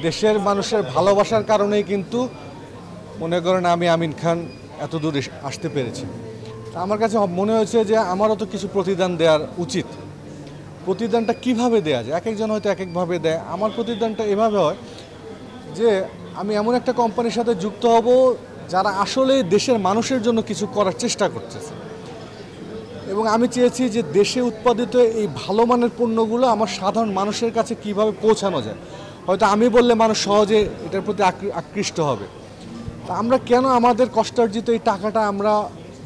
দেশের মানুষের ভালোবাসার কারণেই কিন্তু মনে করেন আমি আমিন খান এত দূর আসতে পেরেছি। আমার কাছে মনে হয়েছে যে আমারও তো কিছু প্রতিদান দেওয়ার উচিত। প্রতিদানটা কিভাবে দেওয়া যায়, এক একজন হয়তো এক একভাবে দেয়। আমার প্রতিদানটা এভাবে হয় যে আমি এমন একটা কোম্পানির সাথে যুক্ত হব যারা আসলে দেশের মানুষের জন্য কিছু করার চেষ্টা করতেছে, এবং আমি চেয়েছি যে দেশে উৎপাদিত এই ভালো মানের পণ্যগুলো আমার সাধারণ মানুষের কাছে কিভাবে পৌঁছানো যায়। হয়তো আমি বললে মানুষ সহজে এটার প্রতি আকৃষ্ট হবে। তা আমরা কেন আমাদের কষ্টার্জিত এই টাকাটা আমরা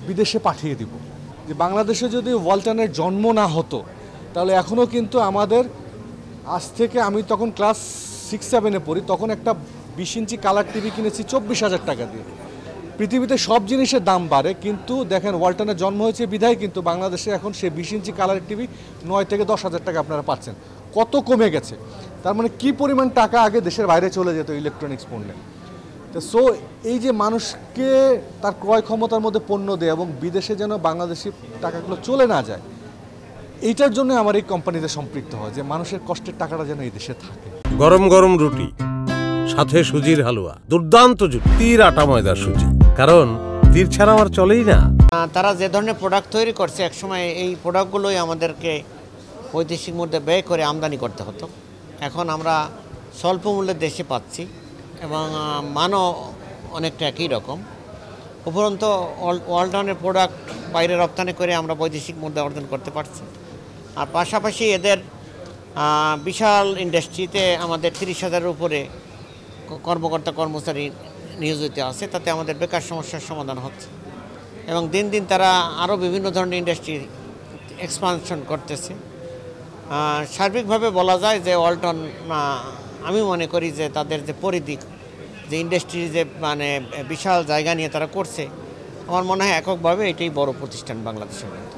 বিদেশে পাঠিয়ে দিব? যে বাংলাদেশে যদি ওয়ালটনের জন্ম না হতো তাহলে এখনও কিন্তু আমাদের, আজ থেকে আমি তখন ক্লাস 6-7-এ পড়ি, তখন একটা 20 ইঞ্চি কালার টিভি কিনেছি 24,000 টাকা দিয়ে। পৃথিবীতে সব জিনিসের দাম বাড়ে, কিন্তু দেখেন ওয়ালটনের জন্ম হয়েছে বিধায় কিন্তু বাংলাদেশে এখন সে 20 ইঞ্চি কালার টিভি 9 থেকে 10,000 টাকা আপনারা পাচ্ছেন। কত কমে গেছে! তার মানে কি পরিমাণ টাকা আগে দেশের বাইরে চলে যেত ইলেকট্রনিক্স পণ্যে। তো সো এই যে মানুষকে তার ক্রয় ক্ষমতার মধ্যে পণ্য দেয় এবং বিদেশে যেন বাংলাদেশি টাকাগুলো চলে না যায়, এইটার জন্য আমার এই কোম্পানিতে সম্পৃক্ত হয়, যে মানুষের কষ্টের টাকাটা যেন এই দেশে থাকে। গরম গরম রুটি, সাথে সুজির হালুয়া, দুর্দান্ত জুটি, তীর আটা ময়দার সুজি, কারণ তীর ছাড়া আমার চলেই না। তারা যে ধরনের প্রোডাক্ট তৈরি করছে, একসময় এই প্রোডাক্টগুলোই আমাদেরকে বৈদেশিক মূল্যে ব্যয় করে আমদানি করতে হতো। এখন আমরা স্বল্প মূল্যে দেশে পাচ্ছি এবং মানও অনেকটা একই রকম। উপরন্তু ওয়ালটনের প্রোডাক্ট বাইরে রপ্তানি করে আমরা বৈদেশিক মুদ্রা অর্জন করতে পারছি। আর পাশাপাশি এদের বিশাল ইন্ডাস্ট্রিতে আমাদের 30,000-এর উপরে কর্মকর্তা কর্মচারী নিয়োজিত আছে, তাতে আমাদের বেকার সমস্যার সমাধান হচ্ছে এবং দিন দিন তারা আরও বিভিন্ন ধরনের ইন্ডাস্ট্রি এক্সপানশন করতেছে। সার্বিকভাবে বলা যায় যে ওয়ালটন, আমি মনে করি যে তাদের যে পরিধি, যে ইন্ডাস্ট্রি যে মানে বিশাল জায়গা নিয়ে তারা করছে, আমার মনে হয় এককভাবে এটাই বড় প্রতিষ্ঠান বাংলাদেশের মধ্যে।